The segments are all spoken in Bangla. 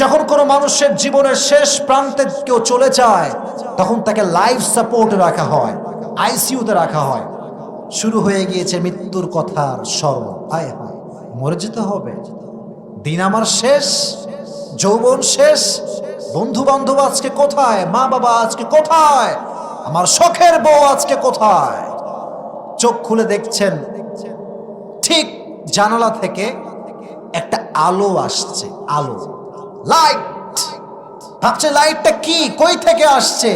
যখন কোনো মানুষের জীবনের শেষ প্রান্তে কেউ চলে যায়, তখন তাকে লাইফ সাপোর্টে রাখা হয়, আইসিইউতে রাখা হয়। শুরু হয়ে গিয়েছে মৃত্যুর কথার স্মরণ। হায় হায়, মরে যেতে হবে, দিন আমার শেষ, যৌবন শেষ, বন্ধু বান্ধব আজকে কোথায়, মা বাবা আজকে কোথায়, আমার শখের বউ আজকে কোথায়। চোখ খুলে দেখছেন, ঠিক জানালা থেকে একটা আলো আসছে, আলো, লাইট। ভাবছে লাইটটা কি, কই থেকে আসছে?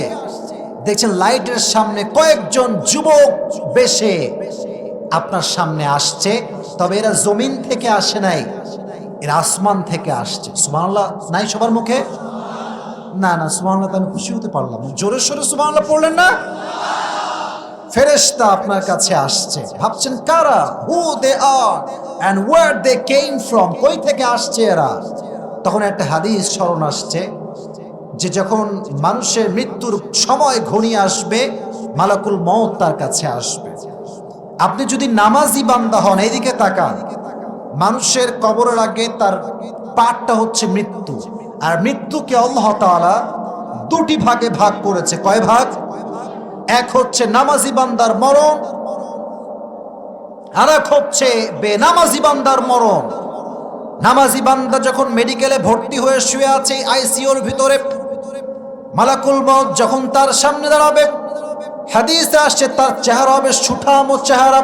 দেখছেন লাইটের সামনে কয়েকজন যুবক বেশে আপনার সামনে আসছে। তবে এরা জমিন থেকে আসে নাই, এরা আসমান থেকে আসছে। সুবহানাল্লাহ নাই সবার মুখে? না না, সুবহানাল্লাহ আমি খুশি হতে পারলাম না। জোরে সোরে সুবহানাল্লাহ পড়লেন না? ফেরেশতা আপনার কাছে আসছে। ভাবছেন কারা, who they are and where they came from, কই থেকে আসছে এরা? তখন একটা হাদিস স্মরণ আসছে যে যখন মানুষের মৃত্যুর সময় ঘনিয়ে আসবে, মালাকুল মউত তার কাছে আসবে। আপনি যদি নামাজি বান্দা হন, এইদিকে তাকান, মানুষের কবরের আগে তার পাটটা হচ্ছে মৃত্যু। আর মৃত্যুকে আল্লাহ তাআলা দুটি ভাগে ভাগ করেছে। কয় ভাগ? এক হচ্ছে নামাজি বান্দার মরণ, আর এক হচ্ছে বেনামাজি বান্দার মরণ। নামাজি বান্দা যখন মেডিকেলে ভর্তি হয়ে শুয়ে আছে আইসিইউর ভিতরে, মালাকুল মউত যখন তার সামনে দাঁড়াবে, হাদিসে আসছে তার চেহারা হবে সুঠাম চেহারা,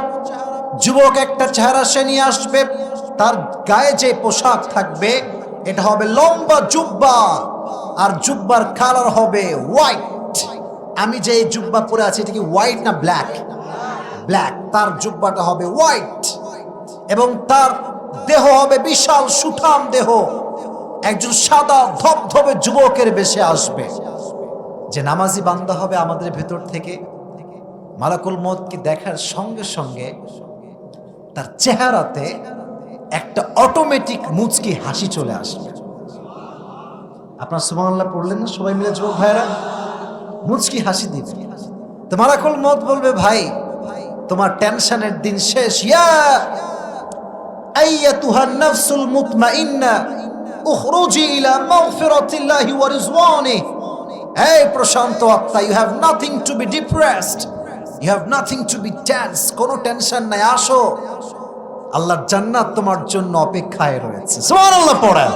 যুবক একটা চেহারা সে নিয়ে আসবে। তার গায়ে যে পোশাক থাকবে এটা হবে লম্বা জুব্বা, আর জুব্বার কালার হবে হোয়াইট। আমি যে জুব্বা পরে আছি এটা কি হোয়াইট না ব্ল্যাক? ব্ল্যাক। তার জুব্বাটা হবে হোয়াইট এবং তার দেহ হবে বিশাল সুঠাম দেহ। একজন সাদা ধবধবে যুবকের বেশে আসবে। যে নামাজি বান্দা হবে আমাদের ভেতর থেকে, মালাকুল মউতকে দেখার সঙ্গে সঙ্গে তার চেহারাতে একটা অটোমেটিক মুচকি হাসি চলে আসবে। আপনার সুবহানাল্লাহ পড়লেন না সবাই মিলে যুবক ভাইরা? মুচকি হাসি দিবে। তো মালাকুল মউত বলবে, ভাই তোমার টেনশনের দিন শেষ। ইয়া আইয়াতুহান নাফসুল মুতমাইন্না উখরুজি ইলা মাগফিরাতিল্লাহি ওয়া রিজওয়ানিহি। এই প্রশান্ত আত্মা, you have nothing to be depressed, you have nothing to be tense. কোনো টেনশন নাই, আসো, আল্লাহর জান্নাত তোমার জন্য অপেক্ষায় রয়েছে। সুবহানাল্লাহ পড়েন।